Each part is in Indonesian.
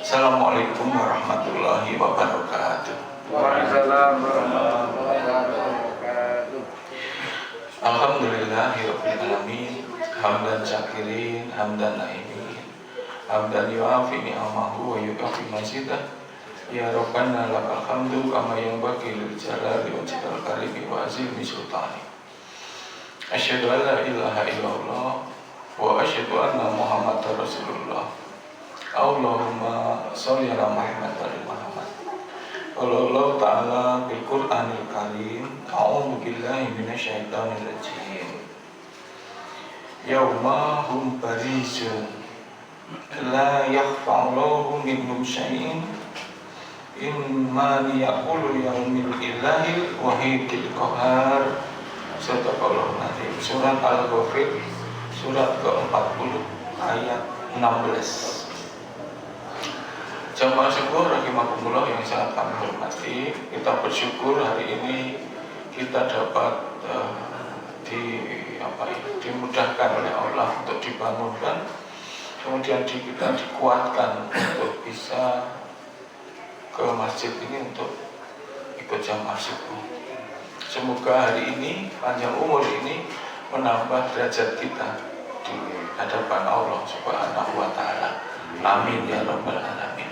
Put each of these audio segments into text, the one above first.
Assalamualaikum warahmatullahi wabarakatuh. Waalaikumsalam warahmatullahi wabarakatuh. Alhamdulillahirabbil alamin. Hamdan syakirin, hamdan naimin, hamdan yuafi ni'amahu wa yukafi mazidah. Ya Rabbana lakal hamdu kama yanbaghi lil jalali wajhil karimi wa azimi sultani. Asyhadu an la ilaha illallah wa asyhadu anna Muhammadar Rasulullah. Allahumma sholli ala Muhammad wa ali Muhammad. Allah Ta'ala bil Qur'anil Karim. A'udzu billahi minasyaitonir rajim. Yauma hum barizun la yakhfa'u minhum syai'in imma liyaqulu yaumil ilahil wahidil qahar. Sadaqallahu nazim. Surat Al-Ghafir surat ke-40 ayat 16. Jamaah syukur rahimakumullah yang sangat kami hormati, kita bersyukur hari ini kita dapat dimudahkan oleh Allah untuk dibangunkan, kemudian kita dikuatkan untuk bisa ke masjid ini untuk ikut jamaah subuh. Semoga hari ini, panjang umur ini, menambah derajat kita di hadapan Allah Subhanahu wa Ta'ala. Amin ya rabbal alamin.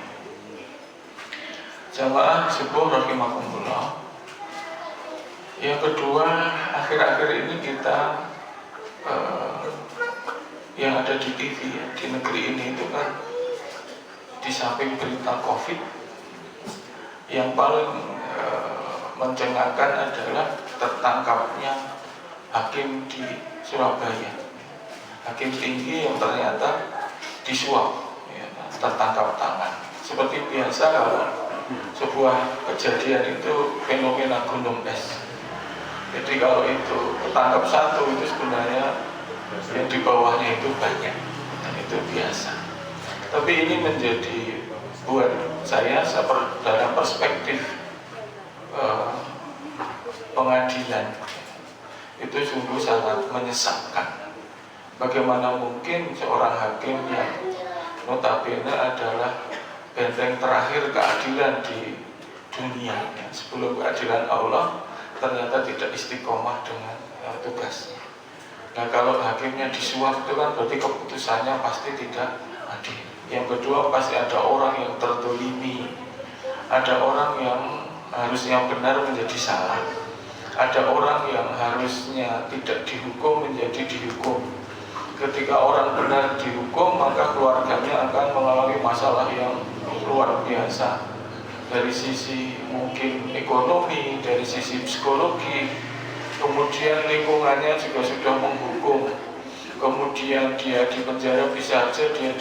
Jamaah subuh rahimakumullah. Yang kedua, akhir-akhir ini kita yang ada di TV ya, di negeri ini itu kan, di samping berita COVID, yang paling mencengangkan adalah tertangkapnya hakim di Surabaya, hakim tinggi yang ternyata disuap, ya, tertangkap tangan. Seperti biasa kalau sebuah kejadian itu fenomena gunung es. Jadi kalau itu ketangkap satu, itu sebenarnya yang di bawahnya itu banyak, dan itu biasa. Tapi ini menjadi buat saya dalam perspektif pengadilan itu sungguh sangat menyesakkan. Bagaimana mungkin seorang hakim yang notabene adalah benteng terakhir keadilan di dunia, ya, sebelum keadilan Allah, ternyata tidak istiqomah dengan tugasnya. Nah, kalau hakimnya disuap itu kan berarti keputusannya pasti tidak adil. Yang kedua, pasti ada orang yang tertolimi, ada orang yang harusnya benar menjadi salah, ada orang yang harusnya tidak dihukum menjadi dihukum. Ketika orang benar dihukum, maka keluarganya akan mengalami masalah yang luar biasa, dari sisi mungkin ekonomi, dari sisi psikologi, kemudian lingkungannya juga sudah menghukum, kemudian dia di penjara, bisa saja dia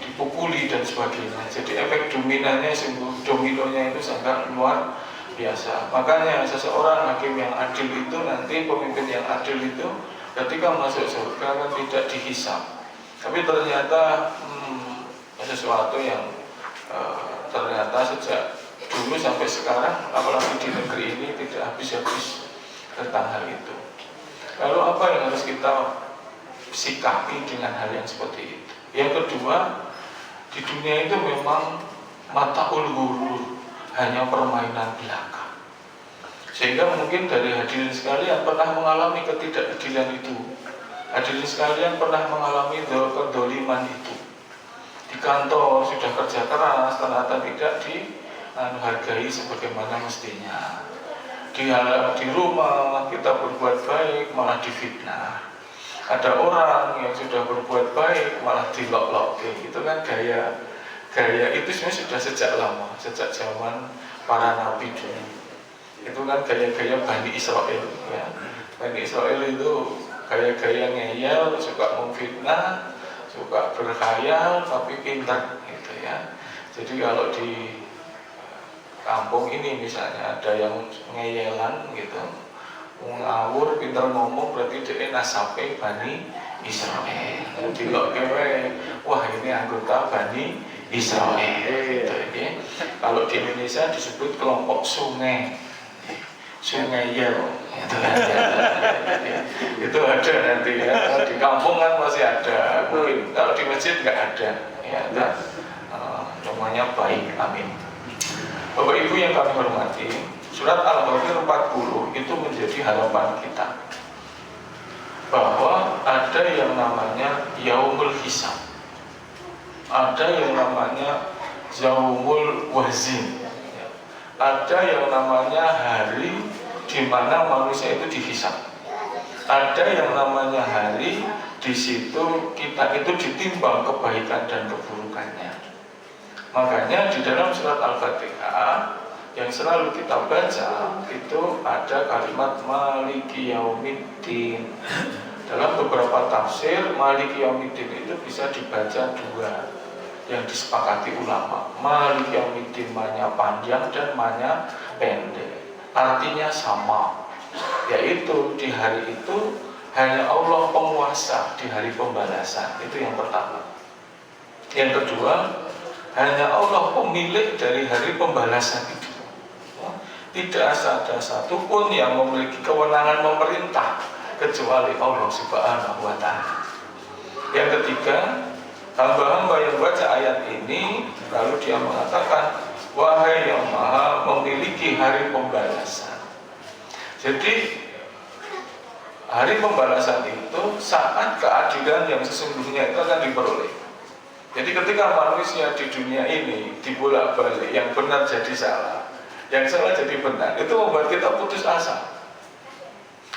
dipukuli dan sebagainya. Jadi efek dominannya, dominonya itu sangat luar biasa. Makanya seseorang hakim yang adil itu, nanti pemimpin yang adil itu, ketika masuk surga kan tidak dihisap, tapi ternyata sesuatu yang ternyata sejak dulu sampai sekarang, apalagi di negeri ini, tidak habis-habis tentang hal itu. Lalu apa yang harus kita sikapi dengan hal yang seperti itu? Yang kedua, di dunia itu memang mataul ghurur, hanya permainan belaka. Sehingga mungkin dari hadirin sekalian pernah mengalami ketidakadilan itu, hadirin sekalian pernah mengalami kedoliman itu. Di kantor sudah kerja keras, ternyata tidak dihargai sebagaimana mestinya. Di rumah kita berbuat baik, malah difitnah. Ada orang yang sudah berbuat baik, malah dilok-lok. Itu kan gaya itu sebenarnya sudah sejak lama, sejak zaman para nabi dulu. Itu kan gaya-gaya Bani Israel, ya. Bani Israel itu gaya-gaya ngeyel, suka memfitnah, suka berkhayal, tapi pintar gitu ya. Jadi kalau di kampung ini misalnya ada yang ngeyelan gitu, ngawur, pintar ngomong, berarti dia nasabe Bani Israel. Dilok kewe, wah ini anggota Bani Israel gitu ya. Kalau di Indonesia disebut kelompok sungai Yel gitu kan. Itu ada nanti ya. Di kampung kan masih ada, mungkin kalau di masjid nggak ada ya. semuanya baik. Amin. Bapak Ibu yang kami hormati, surat Al-Ghafir 40 itu menjadi harapan kita bahwa ada yang namanya yaumul hisab, ada yang namanya yaumul wazin, ada yang namanya hari di mana manusia itu dihisab, ada yang namanya hari di situ kita itu ditimbang kebaikan dan keburukannya. Makanya di dalam surat Al-Fatihah yang selalu kita baca itu ada kalimat Maliki Yaumiddin. Dalam beberapa tafsir Maliki Yaumiddin itu bisa dibaca dua yang disepakati ulama. Maliki Yaumiddin maknanya panjang dan maknanya pendek, artinya sama, yaitu di hari itu hanya Allah penguasa di hari pembalasan. Itu yang pertama. Yang kedua, hanya Allah pemilik dari hari pembalasan itu. Tidak ada satupun yang memiliki kewenangan memerintah kecuali Allah Subhanahu wa Ta'ala. Yang ketiga, hamba-hamba yang baca ayat ini lalu dia mengatakan, wahai yang maha memiliki hari pembalasan. Jadi hari pembalasan itu saat keadilan yang sesungguhnya itu akan diperoleh. Jadi ketika manusia di dunia ini dibolak-balik, yang benar jadi salah, yang salah jadi benar, itu membuat kita putus asa.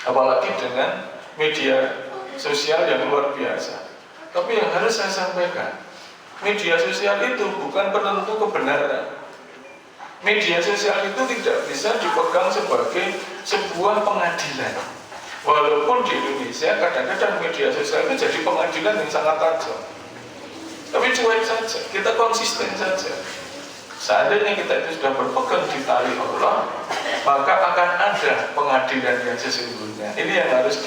Apalagi dengan media sosial yang luar biasa. Tapi yang harus saya sampaikan, media sosial itu bukan penentu kebenaran. Media sosial itu tidak bisa dipegang sebagai sebuah pengadilan. Walaupun di Indonesia kadang-kadang media sosial itu jadi pengadilan yang sangat tajam. Tapi cuek saja, kita konsisten saja. Seandainya kita itu sudah berpegang di tali Allah, maka akan ada pengadilan yang sesungguhnya. Ini yang harus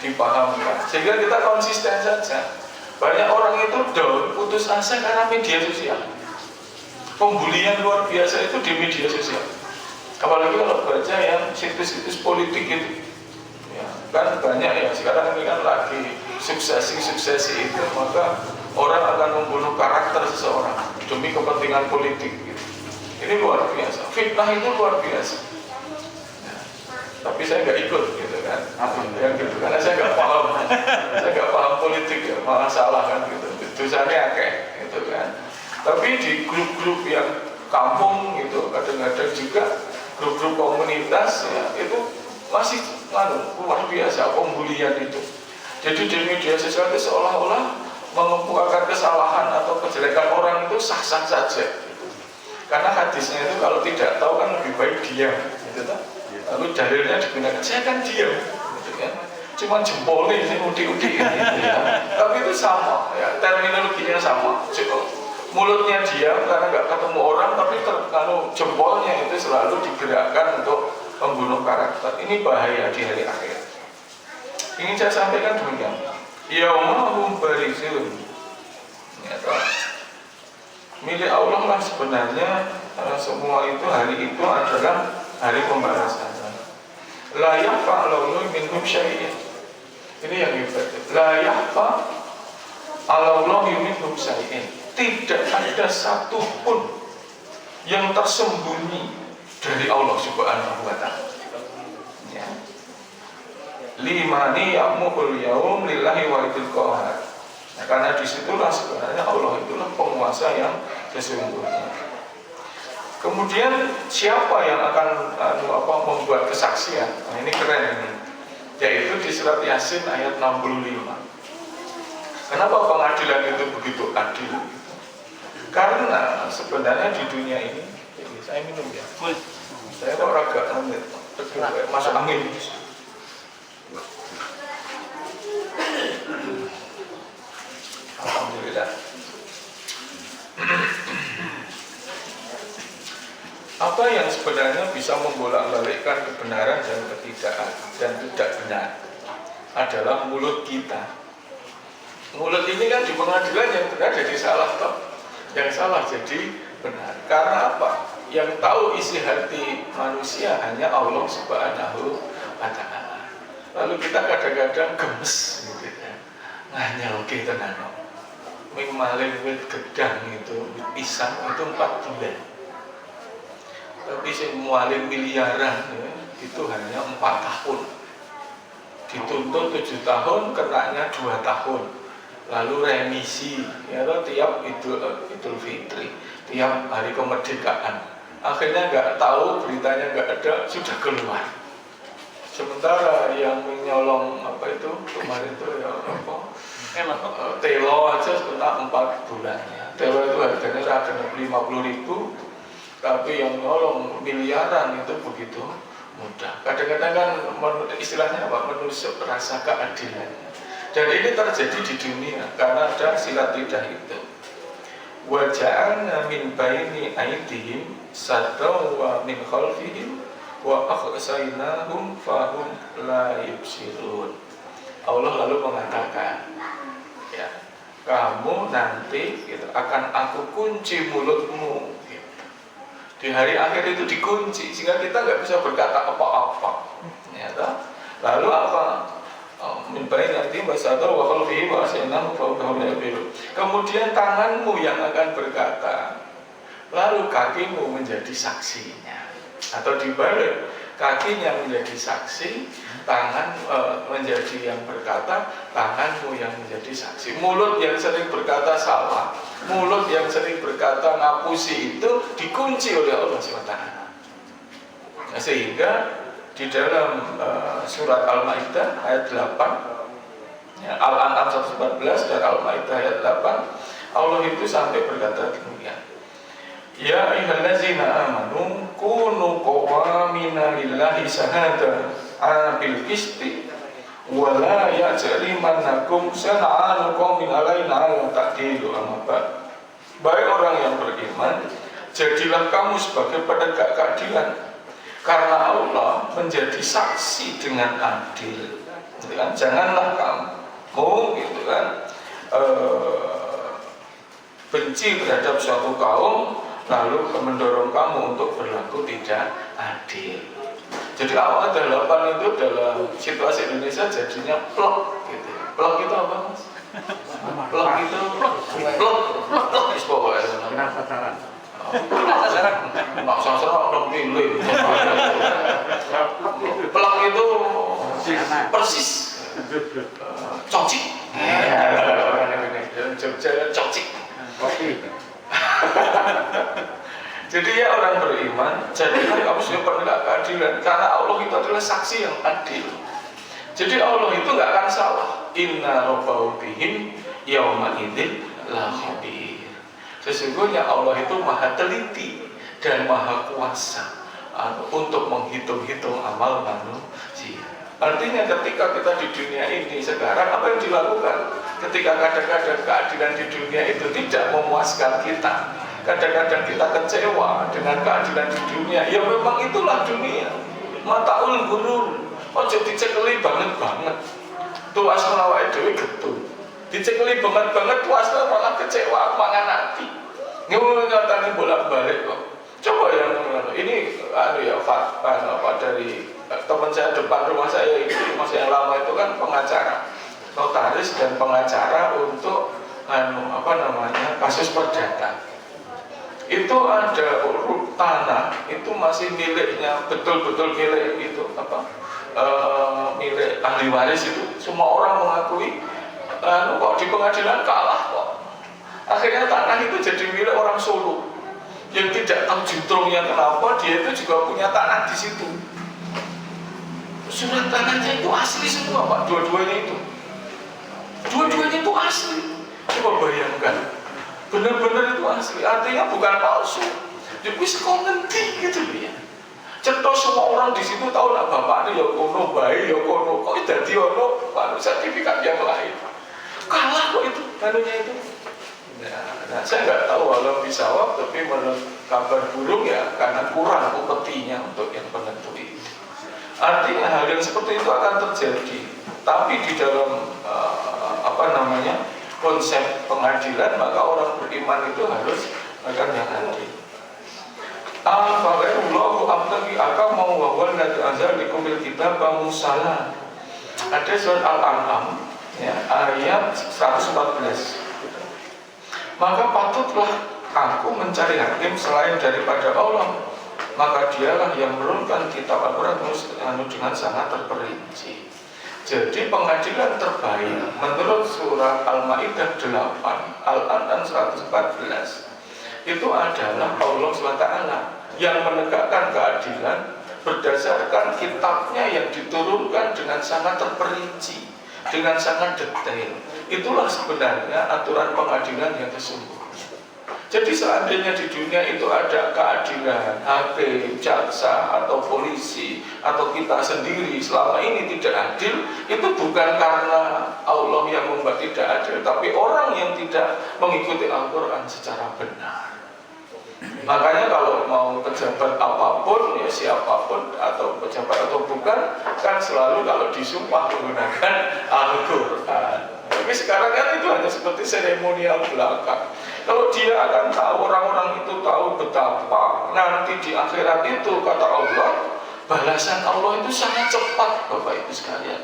dipahamkan. Sehingga kita konsisten saja. Banyak orang itu down, putus asa karena media sosial. Pembulian luar biasa itu di media sosial. Apalagi kalau baca yang situs-situs politik itu, ya, kan banyak ya. Sekarang ini kan lagi suksesi itu, maka orang akan membunuh karakter seseorang demi kepentingan politik gitu. Ini luar biasa, fitnah itu luar biasa ya. Tapi saya nggak ikut gitu kan, yang gitu, karena saya nggak paham politik ya, malah salah kan gitu, dosanya akeh gitu kan. Tapi di grup-grup yang kampung gitu, kadang-kadang juga grup-grup komunitas ya, itu masih luar biasa pembulian itu. Jadi di media sosial itu seolah-olah mengemukakan kesalahan atau kejelekan orang itu sah-sah saja. Karena hadisnya itu kalau tidak tahu kan lebih baik diam, gitu kan? Lalu dalilnya digunakan, saya kan diam, gitu kan? Cuma jempolnya ini udik-udik, gitu ya. Tapi itu sama, ya, terminologinya sama. Mulutnya diam karena nggak ketemu orang, tapi kalau jempolnya itu selalu digerakkan untuk membunuh karakter. Ini bahaya di hari akhir. Ingin saya sampaikan demikian. Yaumahum barizun, ya, milik Allah lah sebenarnya. Semua itu hari itu adalah hari pembalasan. La yakhfa Allahu minhum syai'in. Ini yang hebat. La yakhfa Allahu minhum syai'in. Tidak ada satupun yang tersembunyi dari Allah Subhanahu wa Ta'ala. Ya. Limani ya'muhul yaum lillahi walidil qahar. Nah, karena disitulah sebenarnya Allah itulah penguasa yang sesungguhnya. Kemudian siapa yang akan membuat kesaksian? Nah, ini keren ini. Yaitu di surat Yasin ayat 65. Kenapa pengadilan itu begitu adil? Karena sebenarnya di dunia ini, saya minum ya. Saya kok agak masuk angin. Alhamdulillah. Apa yang sebenarnya bisa membolak-balikkan kebenaran dan tidak benar adalah mulut kita. Mulut ini kan di pengadilan yang benar jadi salah toh, yang salah jadi benar. Karena apa? Yang tahu isi hati manusia hanya Allah Subhanahu wa Ta'ala. Lalu kita kadang-kadang gemes gitu ya. Nganyal kita nano. Ming maling wit gedang itu pisan itu 4 bulan. Tapi sing mualim miliaran ya, itu hanya 4 tahun. Dituntut 7 tahun, kenanya 2 tahun. Lalu remisi, ya tiap Idul Fitri, tiap hari kemerdekaan. Akhirnya nggak tahu, beritanya nggak ada, sudah keluar. Sementara yang menyolong apa itu kemarin itu ya apa? Telo aja kena 4 bulan. Telo itu harganya kena 50.000, tapi yang nyolong miliaran itu begitu mudah. Kadang-kadang kan istilahnya apa? Menusuk rasa keadilan. Dan ini terjadi di dunia karena ada silat lidah itu. Wa ja'alna min baini aydihim saddan wa min khalfihim wa akhsaynahum fahum la yubsirun. Allah lalu mengatakan, ya, kamu nanti gitu, akan aku kunci mulutmu gitu. Di hari akhir itu dikunci sehingga kita nggak bisa berkata apa-apa, ya, lalu apa? Minbain nanti masada wa qalbihi wa asynahu fa hum la yubsirun. Kemudian tanganmu yang akan berkata, lalu kakimu menjadi saksinya. Atau dibalik, kakinya menjadi saksi, tangan menjadi yang berkata, tanganmu yang menjadi saksi. Mulut yang sering berkata salah, mulut yang sering berkata ngapusi itu dikunci oleh Allah SWT. Nah, sehingga di dalam surat Al-Maidah ayat 8, ya, Al-An'am 114 dan Al-Maidah ayat 8, Allah itu sampai berkata demikian. Ya ayyuhallazina amanu kunu qawamina lillahi syahada bil qisti wa la yajrimannakum shana'anu qaumin 'alaina ala ta'dilu amaba. Baik orang yang beriman, jadilah kamu sebagai penegak keadilan karena Allah menjadi saksi dengan adil. Gitu kan? Janganlah kamu gitu kan benci terhadap suatu kaum lalu mendorong kamu untuk berlaku tidak adil. Jadi awal 8 itu dalam situasi Indonesia jadinya plok gitu. Plok itu apa, Mas? Plok itu plok pokoknya. Kenal pacaran. Nak sasaran orang pilih. Plok itu persis cocik. Jogja cocik. Jadi ya orang beriman, jadilah kamu sebagai penegak keadilan karena Allah itu adalah saksi yang adil. Jadi Allah itu nggak akan salah. Inna rabbahum bihim yauma idzin la khabir. Sesungguhnya Allah itu maha teliti dan maha kuasa untuk menghitung-hitung amal manusia. Artinya ketika kita di dunia ini sekarang apa yang dilakukan? Ketika kadang-kadang keadilan di dunia itu tidak memuaskan kita, kadang-kadang kita kecewa dengan keadilan di dunia. Ya memang itulah dunia. Mataul gurur. Ojo dicekeli banget-banget. Tuas melawai dewi getun. Dicekeli banget-banget tuas malah kecewa mangan hati. Ngatani bolak-balik kok. Coba yang ini ya apa dari teman saya depan rumah saya itu masa yang lama itu kan pengacara, notaris dan pengacara untuk kasus perdata. Itu ada tanah itu masih miliknya betul-betul milik itu milik ahli waris itu. Semua orang mengakui kok di pengadilan kalah kok. Akhirnya tanah itu jadi milik orang Solo yang tidak tahu juntrungnya kenapa dia itu juga punya tanah di situ. Surat tanahnya itu asli semua Pak, dua-duanya itu asli. Coba bayangkan, benar-benar itu asli, artinya bukan palsu. Jadi kok ngerti gitu ya. Cetos semua orang di situ tahu lah bapaknya ya kono, bayi ya kono, kok jadi ono sertifikat yang lain. Kalah kok itu, kanunya itu. Nah, saya nggak tahu walau bisa tapi menurut kabar burung ya karena kurang upetinya untuk yang penentu itu. Artinya hal yang seperti itu akan terjadi. Tapi di dalam konsep pengadilan maka orang beriman itu harus akan yang adil. Al-Fatihullahu abtagi aka mau wawal nadu azal dikumil kita bamusala. Ada surat Al-An'am ya, ayat 114. Maka patutlah aku mencari hakim selain daripada Allah, maka dialah yang menurunkan kitab Al-Quran dengan sangat terperinci. Jadi pengadilan terbaik menurut surah Al-Ma'idah 8 Al-An'am 114 itu adalah Allah SWT yang menegakkan keadilan berdasarkan kitabnya yang diturunkan dengan sangat terperinci, dengan sangat detail. Itulah sebenarnya aturan pengadilan yang sesungguhnya. Jadi seandainya di dunia itu ada keadilan, hakim, jaksa, atau polisi, atau kita sendiri selama ini tidak adil, itu bukan karena Allah yang membuat tidak adil, tapi orang yang tidak mengikuti Al-Quran secara benar. Makanya kalau mau pejabat apapun, ya siapapun, atau pejabat atau bukan, kan selalu kalau disumpah menggunakan Al-Quran. Tapi sekarang kan itu hanya seperti seremonial belaka. Kalau dia akan tahu, orang-orang itu tahu betapa nanti di akhirat itu, kata Allah, balasan Allah itu sangat cepat, Bapak Ibu sekalian.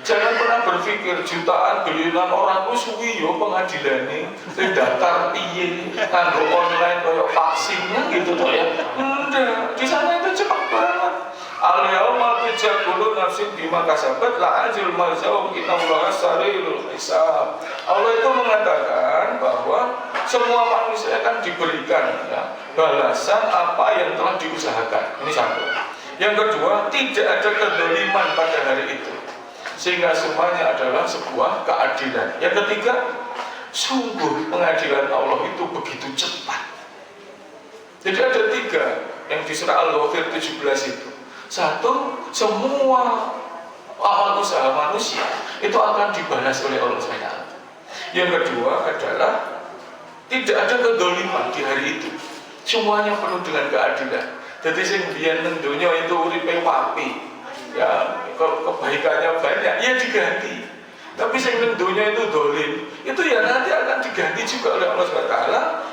Jangan pernah berpikir jutaan biliunan orang itu suwi yo pengadilan ini daftar piye nganggo online kayak vaksinnya gitu toh ya. Enggak, di sana itu cepat banget. Al-yauma tujzalu nafsin bima kasabat la ajrul mazau innallaha sari'ul hisab. Allah itu mengatakan bahwa semua manusia akan diberikan ya, balasan apa yang telah diusahakan. Ini satu. Yang kedua, tidak ada kedoliman pada hari itu, sehingga semuanya adalah sebuah keadilan. Yang ketiga, sungguh pengadilan Allah itu begitu cepat. Jadi ada tiga yang di surah Al-Ghafir 17 itu. Satu, semua amal usaha manusia itu akan dibalas oleh Allah SWT. Yang kedua adalah tidak ada kedoliman di hari itu. Semuanya penuh dengan keadilan. Jadi sing biyen nang donya itu uripe wapi, ya kebaikannya banyak, ya diganti. Tapi sing nang donya itu dolim, itu ya nanti akan diganti juga oleh Allah SWT.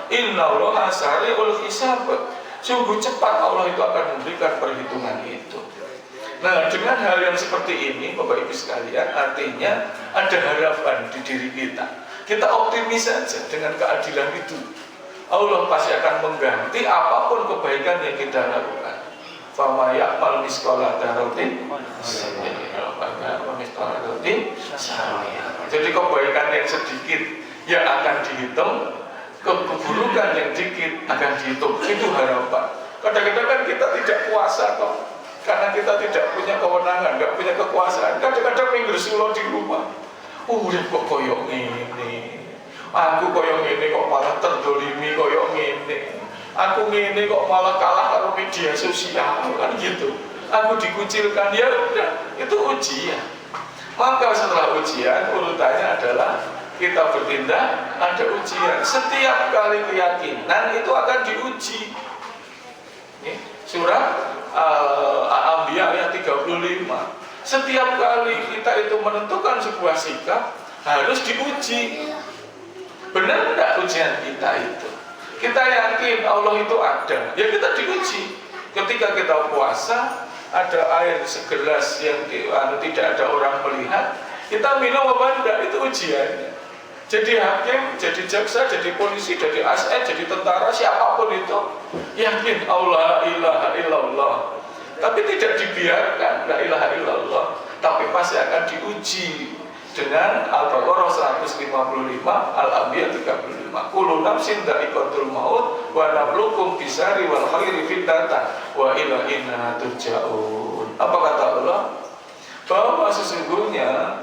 Innallaha sari'ul hisab. Sungguh cepat Allah itu akan memberikan perhitungan itu. Nah, dengan hal yang seperti ini, Bapak Ibu sekalian, artinya ada harapan di diri kita. Kita optimis saja dengan keadilan itu. Allah pasti akan mengganti apapun kebaikan yang kita lakukan. Fama ya'mal misqala dzarratin jadi kebaikan yang sedikit yang akan dihitung, keburukan yang dikit akan dihitung. Itu harapan. Kadang-kadang kan kita tidak puasa kok, karena kita tidak punya kewenangan, nggak punya kekuasaan. Kadang-kadang minggu sulo di rumah, udah kok koyok ini, aku koyok ini kok malah terdolimi koyok ini, aku ini kok malah kalah karo media sosial, kan gitu. Aku dikucilkan, ya udah, itu ujian. Maka setelah ujian, urutannya adalah kita bertindak, ada ujian. Setiap kali keyakinan itu akan diuji. Surah Al-Anbiya ayat 35. Setiap kali kita itu menentukan sebuah sikap harus diuji. Benar tidak ujian kita itu? Kita yakin Allah itu ada, ya kita diuji. Ketika kita puasa, ada air segelas yang tidak ada orang melihat, kita minum apa enggak, itu ujiannya. Jadi hakim, jadi jaksa, jadi polisi, jadi ASN, jadi tentara, siapapun itu yakin Allah ilaha illallah. Tapi tidak dibiarkan la ilaha illallah, tapi pasti akan diuji dengan Al-Baqarah 155, Al-Anbiya 35. Kullu nafsin dha'iqatul maut wa nabluukum bisari wal khairi fitnatan wa ila inna turja'un. Apa kata Allah? Bahwa sesungguhnya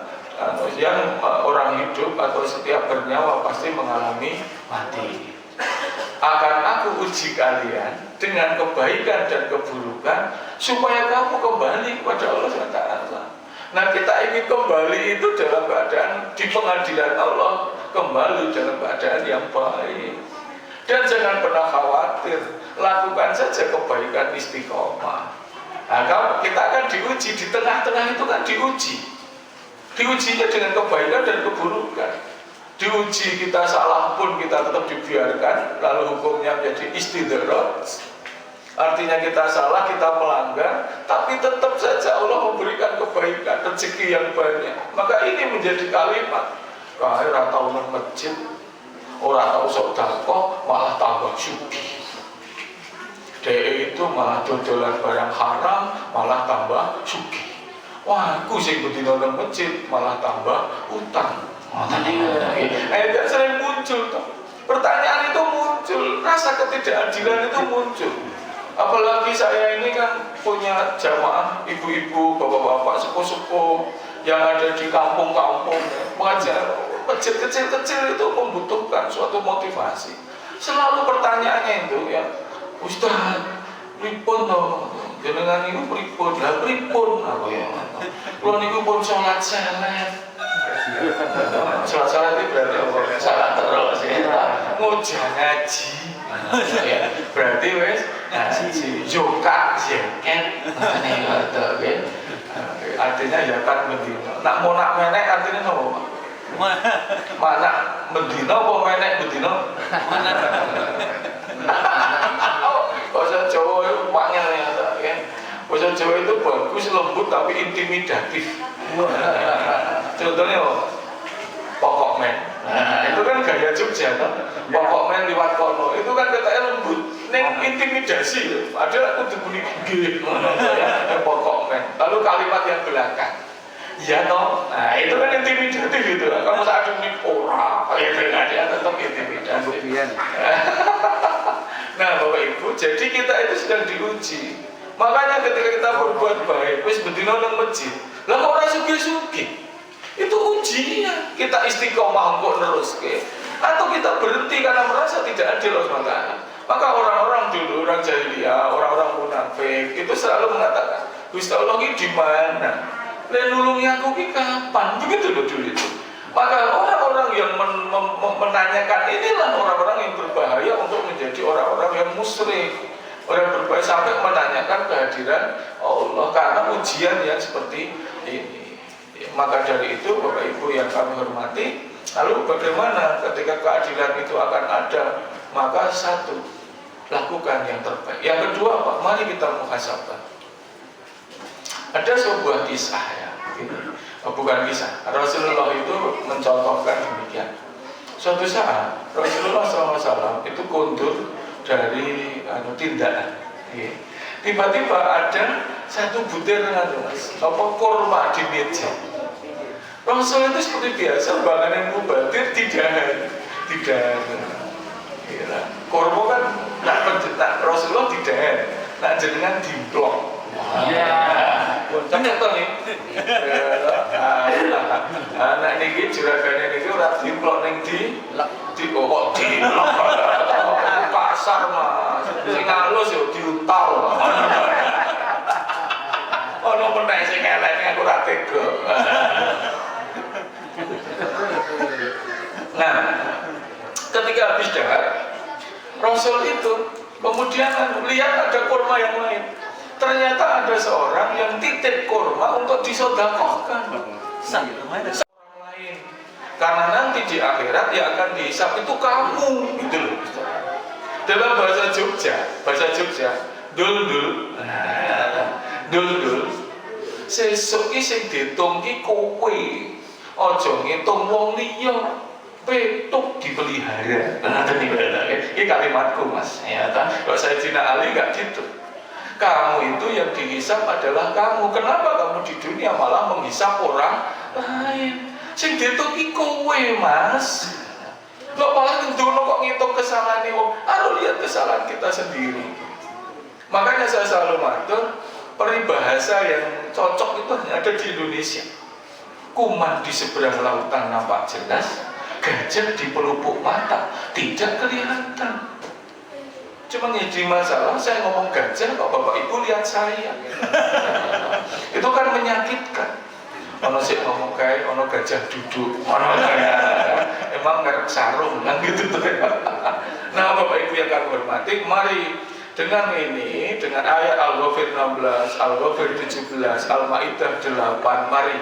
yang orang hidup atau setiap bernyawa pasti mengalami mati. Akan aku uji kalian dengan kebaikan dan keburukan supaya kamu kembali kepada Allah SWT. Nah, kita ingin kembali itu dalam keadaan di pengadilan Allah, kembali dalam keadaan yang baik. Dan jangan pernah khawatir, lakukan saja kebaikan istiqomah. Nah, kita akan diuji di tengah-tengah itu kan diuji. Diujinya dengan kebaikan dan keburukan. Diuji kita salah pun kita tetap dibiarkan, lalu hukumnya menjadi istidrak. Artinya kita salah, kita melanggar, tapi tetap saja Allah memberikan kebaikan, rezeki yang banyak. Maka ini menjadi kalimat, kaya ratau nang masjid, Ora tau sedekah malah tambah sugih. Dhek itu malah dodolan barang haram malah tambah sugih. Wah, aku sing bedino nang masjid malah tambah utang. Itu sering muncul toh. Pertanyaan itu muncul, rasa ketidakadilan itu muncul. Apalagi saya ini kan punya jamaah ibu-ibu, bapak-bapak, sepuh-sepuh yang ada di kampung-kampung. Mengajar masjid kecil-kecil itu membutuhkan suatu motivasi. Selalu pertanyaannya itu ya, Ustaz, pripun toh? Jenengan niku pripun? Lah pripun apa ya? Kula niku pun salat selet. Salat itu berarti apa? Salat terus ya. Ngojah ngaji. Ya, berarti wes ngaji. Zakat, zakat. Ngene ngono nggih. Artinya zakat mendino. Nak mau nak menek artinya apa? Mana mendino apa menek mendino? Bahasa Jawa itu wangel ya, kan? Bahasa Jawa itu bagus, lembut tapi intimidatif. Contohnya pokok men. Itu kan gaya Jogja kan? Pokok men liwat kono. Itu kan katanya lembut. Neng intimidasi. Ada kudu bunyi G. Pokok men. Lalu kalimat yang belakang. Iya toh. Nah itu kan intimidatif gitu. Kamu saat ini ora. Itu kan dia tetap intimidatif. Nah Bapak Ibu, jadi kita itu sedang diuji. Makanya ketika kita berbuat baik, wis bedino nang masjid, lah kok ora sugih-sugih? Itu ujian. Kita istiqomah kok neruske, atau kita berhenti karena merasa tidak adil Allah Taala. Maka orang-orang dulu, orang jahiliyah, orang-orang munafik itu selalu mengatakan, Gusti Allah ini di mana? Lah nulungi aku ki kapan? Begitu loh dulu itu. Maka orang-orang yang menanyakan inilah orang-orang yang berbahaya untuk menjadi orang-orang yang musyrik. Orang berbahaya sampai menanyakan kehadiran Allah karena ujian yang seperti ini. Maka dari itu Bapak Ibu yang kami hormati, lalu bagaimana ketika keadilan itu akan ada? Maka satu, lakukan yang terbaik. Yang kedua apa? Mari kita muhasabah. Ada sebuah kisah ya, bukan kisah. Rasulullah itu mencontohkan demikian. Suatu saat Rasulullah SAW itu kondur dari tindakan. Tiba-tiba ada satu butir kurma di meja. Rasul itu seperti biasa bangan yang mubadir tidak. Kurma kan nak Rasulullah tidak. Nak jenengan dimplok. Bener toh nih. Anak niki juragane niki ora dimplok ning di kok dimplok. Pasar Mas. Sing halus yo diuntal. Ono meneh sing eleke aku ora tega. Nah, ketika habis dahar, Rasul itu kemudian melihat ada kurma yang lain. Ternyata ada seorang yang titip kurma untuk disedekahkan orang lain. Karena nanti di akhirat yang akan dihisap itu kamu, gitu loh. Dalam bahasa Jogja, dul, sesuk iki sing diitung ki kowe. Aja ngitung wong liya. Petuk dipelihara. Ini kalimatku Mas. Ya, kalau saya Sayyidina Ali enggak gitu. Kamu itu yang dihisap adalah kamu. Kenapa kamu di dunia malah menghisap orang lain? Sing diitung ki kowe Mas. Lo malah ngendono kok ngitung kesalahan wong. Harus lihat kesalahan kita sendiri. Makanya saya selalu matur, peribahasa yang cocok itu hanya ada di Indonesia. Kuman di seberang lautan nampak jelas, gajah di pelupuk mata tidak kelihatan. Cuma jadi masalah saya ngomong gajah kok Bapak Ibu lihat saya. Itu kan menyakitkan. Ono sik ngomong kae ono gajah duduk, ono emang ngarep sarung kan gitu tuh. Nah, Bapak Ibu yang kami hormati, mari dengan ini, dengan ayat Al-Ghafir 16, Al-Ghafir 17, Al-Maidah 8, mari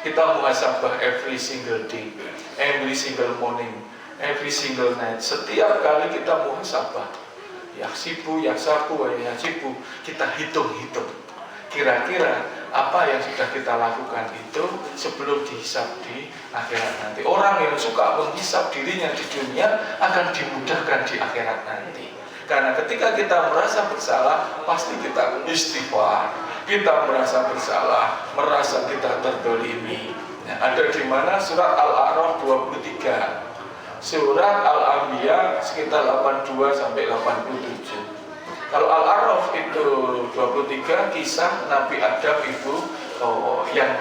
kita muhasabah every single day, every single morning, every single night. Setiap kali kita muhasabah, yaksibu, yaksabu, kita hitung-hitung. Kira-kira apa yang sudah kita lakukan itu sebelum dihisab di akhirat nanti. Orang yang suka menghisab dirinya di dunia akan dimudahkan di akhirat nanti. Karena ketika kita merasa bersalah, pasti kita istighfar. Kita merasa bersalah, merasa kita terdolimi. Nah, ada di mana surat Al-A'raf 23, surat Al-Anbiya sekitar 82 sampai 87. Kalau Al-A'raf itu 23 kisah Nabi Adam itu yang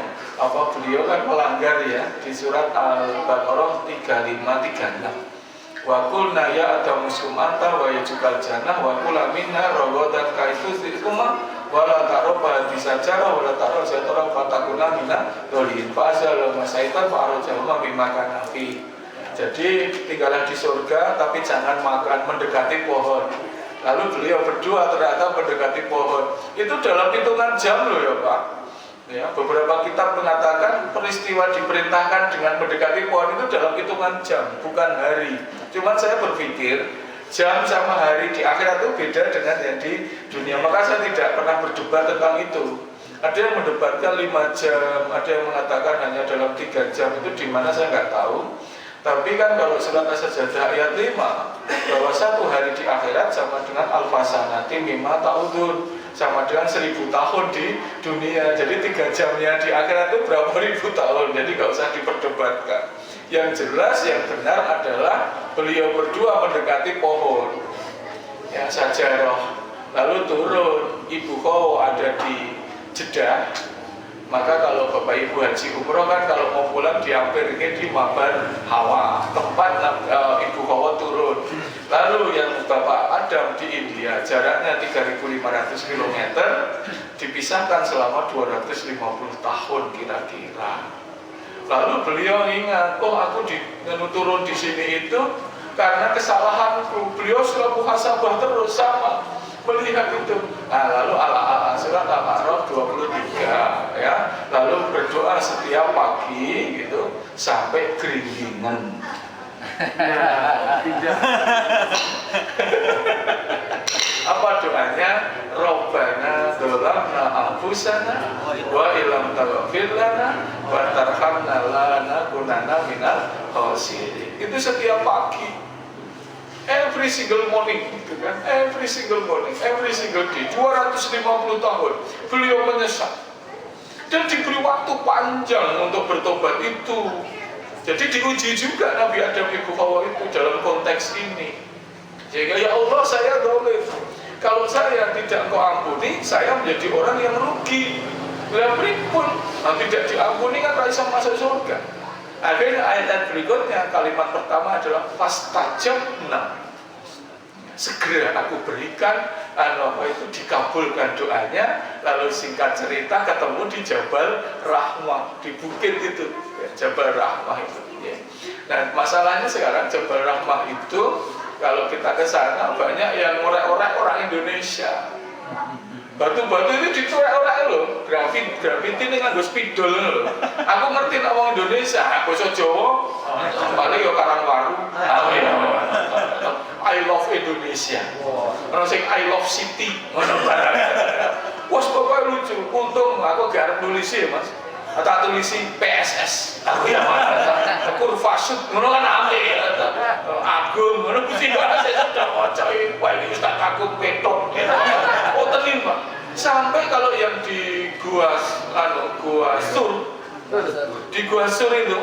beliau kan melanggar ya di surat Al-Baqarah 35-36. Wa qulna ya Adamu uskun anta wa yajukal jannah wa kula minha ragadan kaitu tikuma wa la taqrabu bisajara wa la taqrabu syajara fatakuna minna dhalin fa azal masaitan fa arjama mimma kana fi. Jadi tinggallah di surga tapi jangan makan mendekati pohon. Lalu beliau berdua ternyata mendekati pohon. Itu dalam hitungan jam loh ya Pak. Ya, beberapa kitab mengatakan peristiwa diperintahkan dengan mendekati pohon itu dalam hitungan jam, bukan hari. Cuman saya berpikir jam sama hari di akhirat itu beda dengan yang di dunia. Maka saya tidak pernah berdebat tentang itu. Ada yang mendebatkan 5 jam, ada yang mengatakan hanya dalam 3 jam. Itu di mana saya nggak tahu. Tapi kan kalau surat As-Sajdah ayat 5 bahwa 1 hari di akhirat sama dengan alfasanati mimma ta'udun, sama dengan 1000 tahun di dunia. Jadi 3 jamnya di akhirat itu berapa ribu tahun. Jadi nggak usah diperdebatkan. Yang jelas yang benar adalah beliau berdua mendekati pohon ya sajarah, lalu turun Ibu Kowo ada di Jeddah. Maka kalau Bapak Ibu haji umroh kan kalau mau pulang diampirkan di Mabar Hawa, tempat Ibu Kowo turun. Lalu yang Bapak Adam di India jaraknya 3.500 km dipisahkan selama 250 tahun kira-kira. Lalu beliau ingat, aku turun di sini itu karena kesalahanku. Beliau selalu muhasabah terus sama melihat itu. Nah, lalu surat Al-A'raf 23 ya, lalu berdoa setiap pagi gitu sampai keringgingan. Apa doanya? Robbana dzalamna anfusana wa illam taghfir lana wa tarhamna lanakunanna minal khasirin. Itu setiap pagi. Every single morning gitu kan, every single morning, every single day, 250 tahun beliau menyesal dan diberi waktu panjang untuk bertobat itu. Jadi diuji juga Nabi Adam Ibu Hawa itu dalam konteks ini. Sehingga ya Allah saya zalim, kalau saya tidak Engkau ampuni, saya menjadi orang yang rugi. Bila pun tidak diampuni kan bisa masuk surga. Akhirnya ayat berikutnya kalimat pertama adalah fastajabna. Segera aku berikan itu dikabulkan doanya. Lalu singkat cerita ketemu di Jabal Rahmah, di bukit itu ya, Jabal Rahmah itu ya. Nah masalahnya sekarang Jabal Rahmah itu kalau kita ke sana banyak yang ngorek-ngorek orang Indonesia. Batu-batu itu dicorek-orek loh, grafiti ini nganggo spidol loh. Aku ngerti nak wong Indonesia, basa Jawa, paling yo Karangwaru. I love Indonesia. Ono sing I love city, ngono barang. Wes pokoke lucu. Untung aku gak arep nulis ya, Mas. Tak tulisi PSS. Aku ya kurva shoot, ngono kan ame. Agung, ngono kuwi bahasa sedang maca iki, wah iki tak kagum petok. Oh tenin, Pak. Sampai kalau yang di Gua Sur, di Gua Sur itu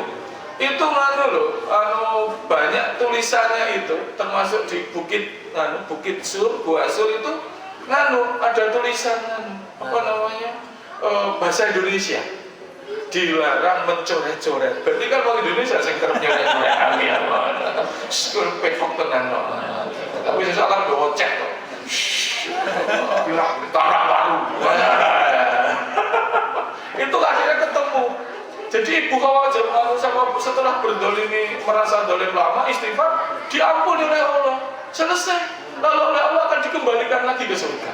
banyak tulisannya itu, termasuk di Bukit Sur, Gua Sur itu ada tulisan bahasa Indonesia. Dilarang mencoret-coret. Berarti kan orang Indonesia sing kerep nyoret-nyoret kami ya. Skul pekok tenan kok. Tapi sesakan bawa cek kok. Bilang tarang baru. Itu akhirnya ketemu. Jadi Ibu Hawa sama setelah berdolimi merasa dolim lama istighfar diampuni oleh Allah. Selesai. Lalu oleh Allah akan dikembalikan lagi ke surga.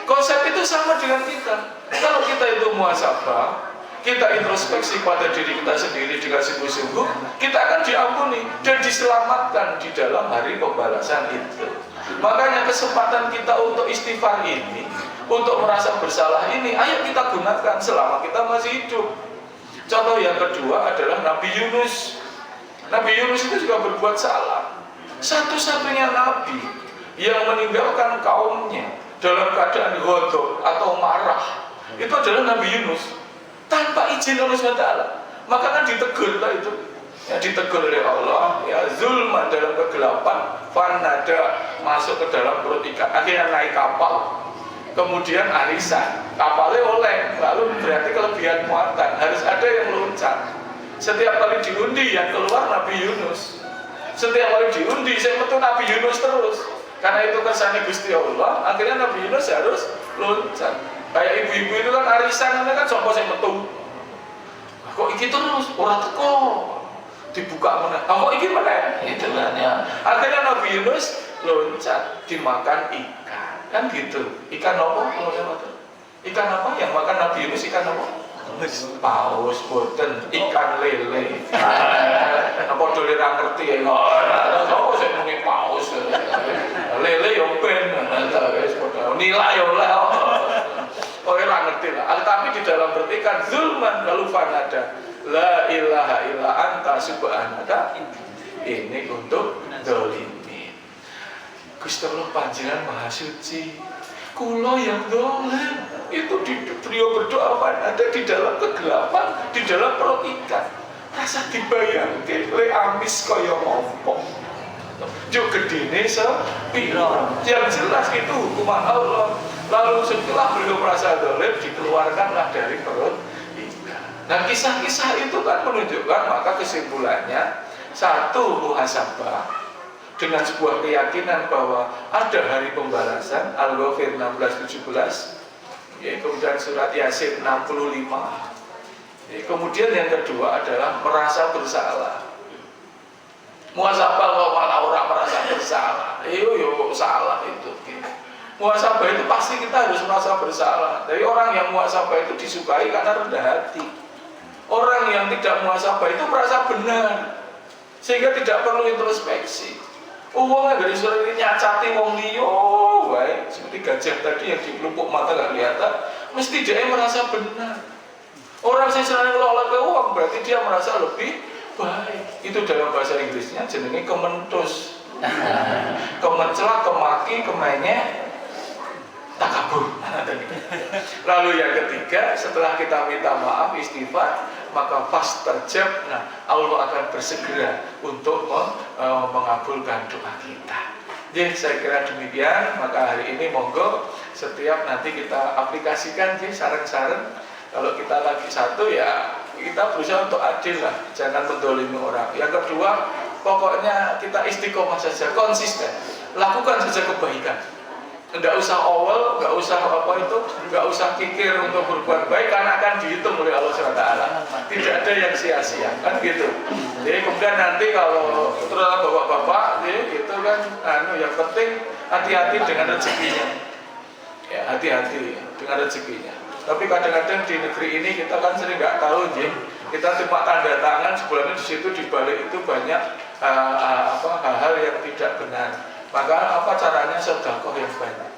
Konsep itu sama dengan kita. Kalau kita itu muhasabah, kita introspeksi pada diri kita sendiri dengan sungguh-sungguh, kita akan diampuni dan diselamatkan di dalam hari pembalasan itu. Makanya kesempatan kita untuk istighfar ini, untuk merasa bersalah ini, ayo kita gunakan selama kita masih hidup. Contoh yang kedua adalah Nabi Yunus. Nabi Yunus itu juga berbuat salah. Satu-satunya nabi yang meninggalkan kaumnya dalam keadaan ghadab atau marah itu adalah Nabi Yunus tanpa izin Allah SWT. Maka kan ditegur lah itu, ya, ditegur oleh Allah, ya, zulman dalam kegelapan, fanada, masuk ke dalam perut ikan, akhirnya naik kapal, kemudian arisan, kapalnya oleng, lalu berarti kelebihan muatan, harus ada yang loncat. Setiap kali diundi yang keluar Nabi Yunus, setiap kali diundi saya metu Nabi Yunus terus, karena itu kesannya Gusti Allah, akhirnya Nabi Yunus harus loncat. Kayak ibu-ibu itu kan arisan, kan sopo saya metu, kok iki terus ora teko, dibuka mana, kok iki mana, itu kan ya. Akhirnya Nabi Yunus loncat, dimakan ikan, kan gitu. Ikan apa? Ikan apa yang makan Nabi Yunus? Ikan apa? Paus, boten, ikan lele. Apa dole ra ngerti ya kok. Apa sing muni paus. Lele yo ben, wis padha. Nila yo oleh. Oh ra ngerti lah. Tapi di dalam bertikan zulman lalu fanada. La ilaha illa anta subhanaka. Ini untuk zalimin. Gusti Allah panjenengan Maha Suci. Kulo yang dolim itu beliau berdoa ada di dalam kegelapan, di dalam perut ikan. Rasa dibayangke le amis kaya ngopo. Yo gedene sepiro. Yang jelas itu hukuman Allah. Lalu setelah beliau merasa dolim dikeluarkanlah dari perut ikan. Nah kisah-kisah itu kan menunjukkan, maka kesimpulannya satu, muhasabah dengan sebuah keyakinan bahwa ada hari pembalasan, Al-Ghafir 16-17, ya, kemudian surat Yasin 65, ya, kemudian yang kedua adalah merasa bersalah. Muhasabah kalau malah orang merasa bersalah, yo salah itu. Muhasabah itu pasti kita harus merasa bersalah. Jadi orang yang muhasabah itu disukai karena rendah hati. Orang yang tidak muhasabah itu merasa benar, sehingga tidak perlu introspeksi. Uangnya dari surat ini nyacati wong liyo, baik seperti gajah tadi yang di pelupuk mata gak kelihatan, mesti dia merasa benar. Orang yang senang ngelola uang berarti dia merasa lebih baik. Itu dalam bahasa Inggrisnya jenenge kementus, kemencelak, kemaki, kemenyek, takabur. Lalu yang ketiga, setelah kita minta maaf, istighfar, maka pas terjab, nah Allah akan bersegera untuk mengabulkan doa kita. Jadi saya kira demikian. Maka hari ini monggo setiap nanti kita aplikasikan saran-saran. Kalau kita lagi satu ya kita berusaha untuk adil lah, jangan mendolimi orang. Yang kedua, pokoknya kita istiqomah saja, konsisten, lakukan saja kebaikan. Enggak usah awal, enggak usah apa itu, enggak usah pikir untuk berbuat baik karena akan dihitung oleh Allah SWT. Tidak ada yang sia-sia, kan gitu. Jadi kemudian nanti kalau terutama bapak-bapak, itu kan, yang penting hati-hati dengan rezekinya. Ya, hati-hati dengan rezekinya. Tapi kadang-kadang di negeri ini kita kan sering nggak tahu, kita cuma tanda tangan, sebenarnya di situ di balik itu banyak hal-hal yang tidak benar. Maka apa caranya sedekah yang banyak?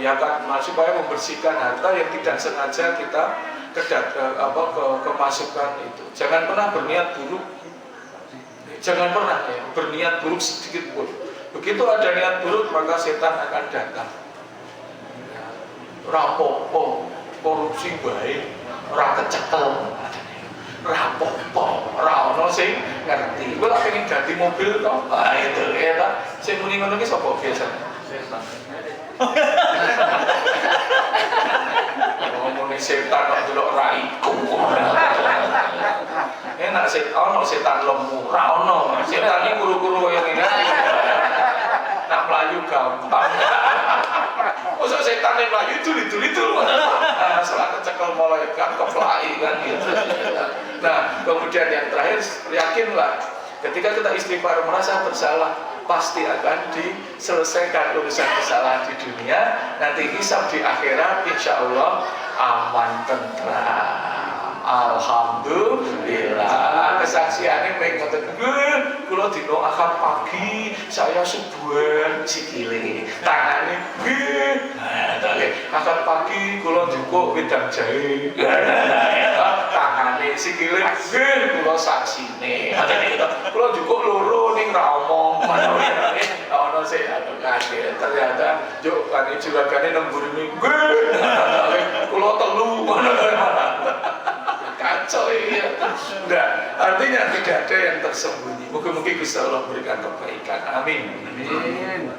Ya kan, supaya membersihkan harta yang tidak sengaja kita kemasukan itu. Jangan pernah berniat buruk. Jangan pernah berniat buruk sedikit pun. Begitu ada niat buruk maka setan akan datang. Rapopo, korupsi baik, ora kecekel. Rapopo, ora ono sing ngerti. Kowe lak pengen ganti mobil to? Ah itu ya ta. Sing muni ngono ki sapa biasane? Setan. Ngomongin setan kok delok ra iku. Enak sih, ono setan lemu, ra ono. Setan iki guru-guru yang ini. Nak melayu gampang. Masa setan yang melayu itu. Setelah kecekel malaikat keplai kan gitu. Nah, kemudian yang terakhir, yakinlah ketika kita istighfar merasa bersalah, pasti akan diselesaikan urusan kesalahan di dunia. Nanti hisab di akhirat insya Allah aman tentram. Alhamdulillah. Kesaksiannya baik ngoten. Kula dina Ahad pagi saya subuhan sikile. Tangane Ahad pagi kula njupuk wedang jahe. Tangane sikile kula saksine. Kula njupuk loro ning ra omong. Ono sik kaget ternyata juk kane juragane nemburine. Kula telu. Kacau ya. Enggak, artinya tidak ada yang tersembunyi. Mungkin Gusti Allah berikan kebaikan. Amin. Amin.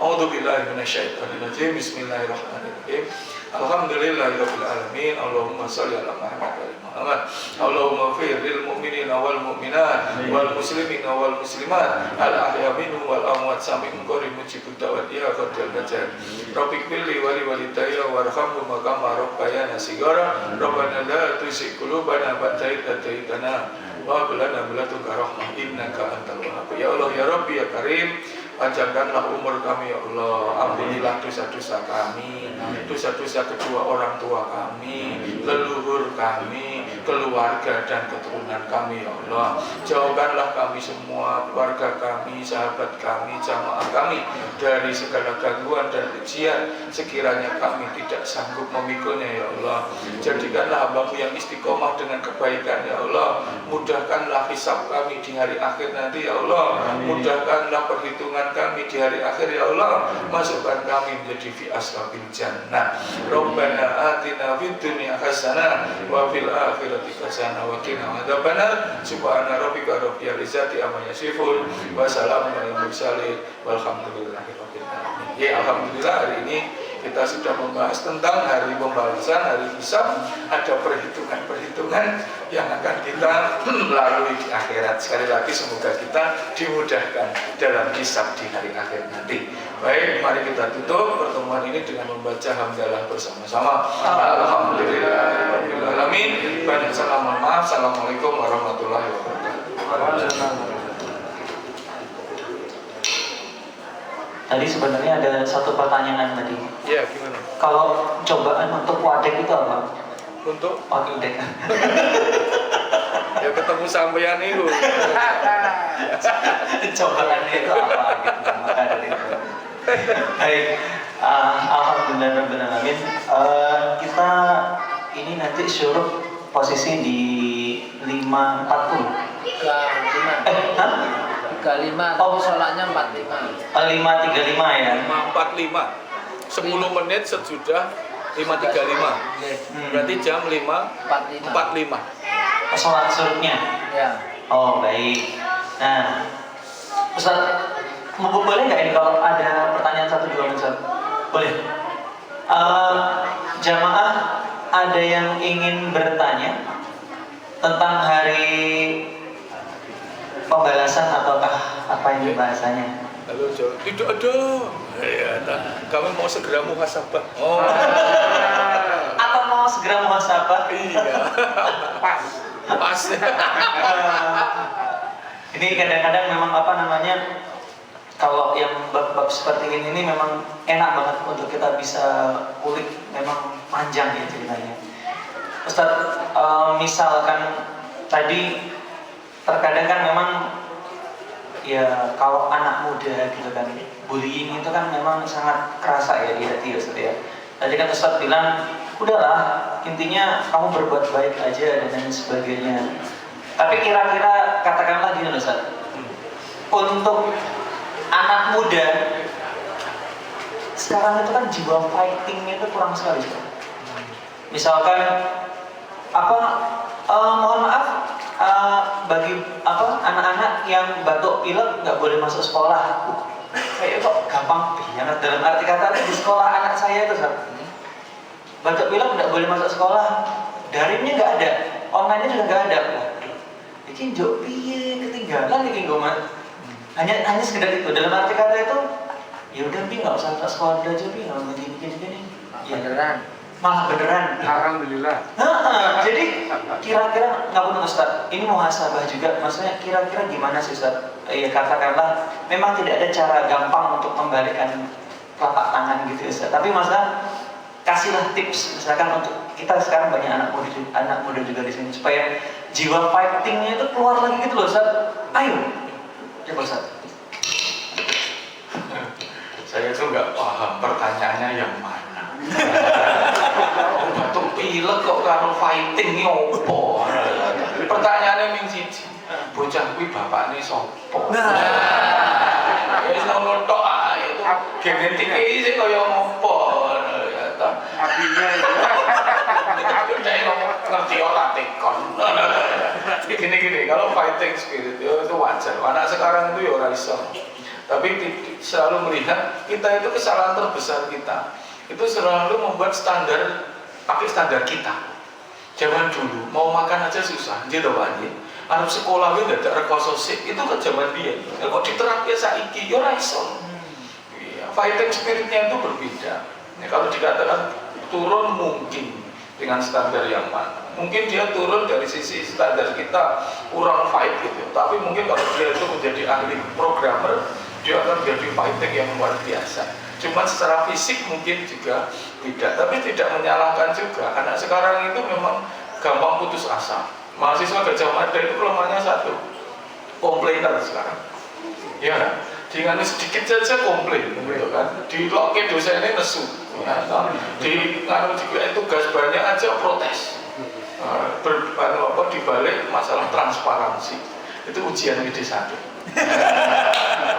A'udzubillahi minasyaitonirrajim. Bismillahirrahmanirrahim. Alhamdulillahirabbil alamin. Allahumma shalli ala Muhammad wa ali Muhammad. Allahumma ighfir lil mu'minina wal mu'minat wal muslimina wal muslimat al ahya minhum wal amwat saming qarib mujibud da'wat ya qaddal bajal. Rabbik billi wa li walidayya warhamhuma kama rabbayana shighara. Rabbana la tuzigh qulubana ba'da idh hadaytana wa hab lana min ladunka rahmah innaka antal wahhab. Ya Allah ya Rabbi ya Karim, panjangkanlah umur kami ya Allah. Ampunilah dosa-dosa kami, dosa-dosa kedua orang tua kami, leluhur kami, keluarga dan keturunan kami ya Allah. Jauhkanlah kami semua, keluarga kami, sahabat kami, jamaah kami dari segala gangguan dan ujian sekiranya kami tidak sanggup memikulnya ya Allah. Jadikanlah hamba-Mu yang istiqomah dengan kebaikan ya Allah. Mudahkanlah hisab kami di hari akhir nanti ya Allah. Mudahkanlah perhitungan kami di hari akhir ya Allah. Masukkan kami menjadi fi ashabil jannah. Rabbana atina fid dunya hasanah wa fil akhirati hasanah wa qina adzabannar. Subhana rabbika rabbil izzati amma yasifun wa salamun alal mursalin walhamdulillahi rabbil alamin. Ya alhamdulillah hari ini kita sudah membahas tentang hari pembalasan, hari hisab. Ada perhitungan-perhitungan yang akan kita lalui di akhirat. Sekali lagi semoga kita dimudahkan dalam hisab di hari akhir nanti. Baik, mari kita tutup pertemuan ini dengan membaca hamdalah bersama-sama. Alhamdulillahirabbil alamin. Banyak salam, maaf. Assalamualaikum warahmatullahi wabarakatuh. Tadi sebenarnya ada satu pertanyaan tadi. Ya, gimana? Kalau cobaan untuk wadek itu apa? Untuk Wadek. ya ketemu sampeyan itu. Cobaannya itu apa gitu. Maka dari itu. Baik. Alhamdulillahirrahmanirrahim. Kita ini nanti syuruk posisi di 5.40. 35. 35, Oh, sholatnya 45. 5.35 ya. 5.45 10 menit sesudah 5.35 berarti jam 5.45 Sholat surutnya. Ya. Oh baik. Nah, Ustaz, boleh nggak ini kalau ada pertanyaan satu dua Ustaz? Boleh. Jamaah ada yang ingin bertanya tentang hari pembalasan ataukah apa ini bahasanya? Halo Jo, tidak ada. Ya, kami mau segera muhasabah. Oh, Atau mau segera muhasabah? iya. Pas. Ini kadang-kadang memang apa namanya, kalau yang bab-bab seperti ini memang enak banget untuk kita bisa kulik, memang panjang ya ceritanya. Ustaz, misalkan tadi terkadang kan memang ya kalau anak muda gitu kan, bullying itu kan memang sangat kerasa ya di hati Ustaz ya. Tadi kan Ustaz bilang, udahlah intinya kamu berbuat baik aja dan lain sebagainya. Tapi kira-kira katakanlah gini Ustaz, untuk anak muda sekarang itu kan jiwa fightingnya itu kurang sekali Ustaz. Misalkan apa, mohon maaf, bagi apa anak-anak yang batuk pilek nggak boleh masuk sekolah. Kayak kok gampang banget dalam arti kata di sekolah anak saya itu Ustaz. Batuk pilek nggak boleh masuk sekolah, daringnya nggak ada, online-nya juga nggak ada. Iki njok piye ketinggalan iki goman. Hanya sekedar itu. Dalam arti kata itu, ya udah Bi nggak usah sekolah aja Bi, nggak mau gini. Ya Beneran. malah beneran. Alhamdulillah. Jadi kira-kira nggak perlu Ustaz, ini muhasabah juga, maksudnya kira-kira gimana sih Ustaz? Ya katakanlah memang tidak ada cara gampang untuk membalikkan telapak tangan gitu Ustaz, tapi maksudnya kasihlah tips misalkan untuk kita sekarang banyak anak muda juga di sini supaya jiwa fightingnya itu keluar lagi gitu loh Ustaz. Ayo, coba Ustaz. Saya tuh nggak paham pertanyaannya yang mana. Batuk pilek kok karo fighting ini opo? Pertanyaannya ming siji. Bocah kuwi bapakne sapa? Ya wis ngono tok ae itu genetike iki kaya ngopo. Apinya itu. Saya ngomong ngerti orang tekon. Gini, kalau fighting spirit itu wajar. Anak sekarang itu ya orang iso. Tapi selalu melihat kita itu kesalahan terbesar kita. Itu selalu membuat standar, pakai standar kita. Zaman dulu mau makan aja susah, gitu Pak Andi. Anak sekolah itu tidak rekoso sik, itu ke zaman dia. Kok diterapkan saiki, ya ora iso. Iya, fighting spiritnya itu berbeda. Ya, kalau dikatakan turun mungkin dengan standar yang mana? Mungkin dia turun dari sisi standar kita kurang fight gitu. Tapi mungkin kalau dia itu menjadi ahli programmer, dia akan menjadi fighting yang luar biasa. Cuma secara fisik mungkin juga tidak. Tapi tidak menyalahkan juga. Anak sekarang itu memang gampang putus asa. Mahasiswa Gajah Mada itu kelemahannya satu, komplainer sekarang. Ya, dengan sedikit saja komplain, gitu kan? Di loket dosennya nesu. Ya, di tugas banyak aja protes. Dibalik masalah transparansi itu ujian ID1.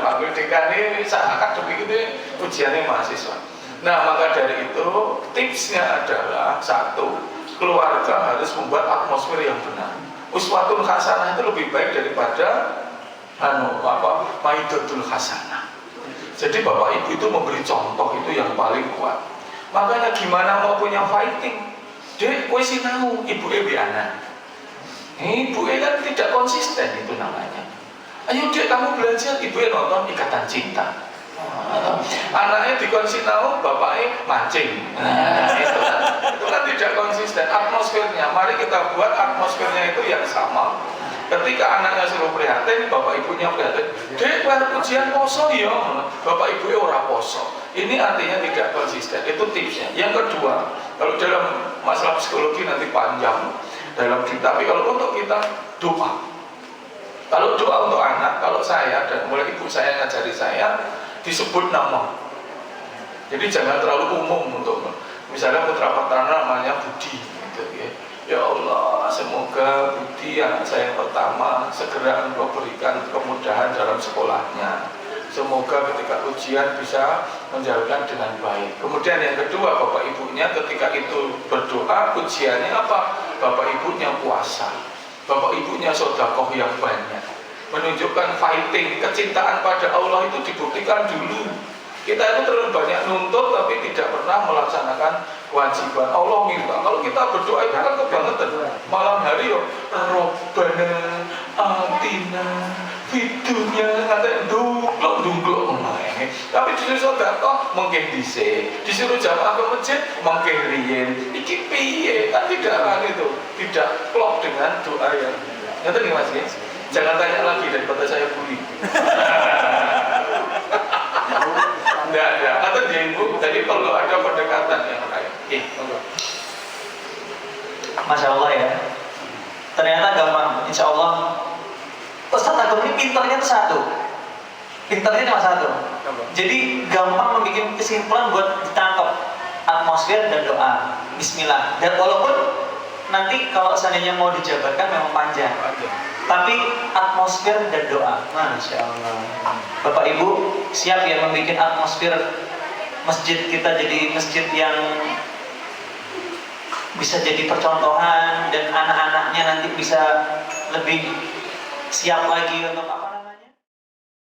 Waktu ini saat akademik itu ujiannya mahasiswa. Nah maka dari itu tipsnya adalah satu, keluarga harus membuat atmosfer yang benar. Uswatun hasanah itu lebih baik daripada maidatul hasanah. Jadi bapak ibu itu memberi contoh itu yang paling kuat. Makanya gimana mau punya fighting? Dek, kowe sinau, ibu anak. Ibu kan tidak konsisten itu namanya. Ayo dek kamu belajar, ibu nonton Ikatan Cinta. Anaknya dikonsinau, bapaknya mancing. Itu kan tidak konsisten. Atmosfernya, mari kita buat atmosfernya itu yang sama. Ketika anaknya suruh prihatin, bapak ibunya prihatin. Dek, baru ujian poso ya, bapak ibunya ora poso. Ini artinya tidak konsisten. Itu tipsnya. Yang kedua, kalau dalam masalah psikologi nanti panjang dalam kita. Tapi kalau untuk kita doa. Kalau doa untuk anak, kalau saya dan mulai ibu saya ngajari saya disebut nama. Jadi jangan terlalu umum untuk misalnya putra pertama namanya Budi. Gitu, ya. Ya Allah, semoga Budi anak saya yang pertama segera Engkau berikan kemudahan dalam sekolahnya. Semoga ketika ujian bisa menjalankan dengan baik. Kemudian yang kedua, bapak ibunya ketika itu berdoa, ujiannya apa? Bapak ibunya puasa, bapak ibunya sedekah yang banyak, menunjukkan fighting, kecintaan pada Allah itu dibuktikan dulu. Kita itu terlalu banyak nuntut tapi tidak pernah melaksanakan kewajiban. Allah minta, kalau kita berdoa itu kan kebangetan. Malam hari yo Rabbana atina fidunya kata dungklok. Tapi disuruh sedekah mungkin disuruh jamaah ke masjid mungkin riyen. Iki piye? Kan tidak kan itu. Tidak klop dengan doa yang. Ngerti nggih Mas ya? Jangan tanya lagi daripada saya bully. Tidak ada. Atau dia ibu, jadi perlu ada pendekatan yang lain. Masya Allah ya. Ternyata gampang. Insya Allah. Ustaz Agung ini pinternya itu satu. Pinternya cuma satu. Jadi gampang membuat kesimpulan buat ditangkap atmosfer dan doa. Bismillah. Dan walaupun nanti kalau seandainya mau dijabarkan memang panjang. Tapi atmosfer dan doa, Masya Allah. Bapak Ibu siap ya membuat atmosfer masjid kita jadi masjid yang bisa jadi percontohan dan anak-anaknya nanti bisa lebih siap lagi untuk apa?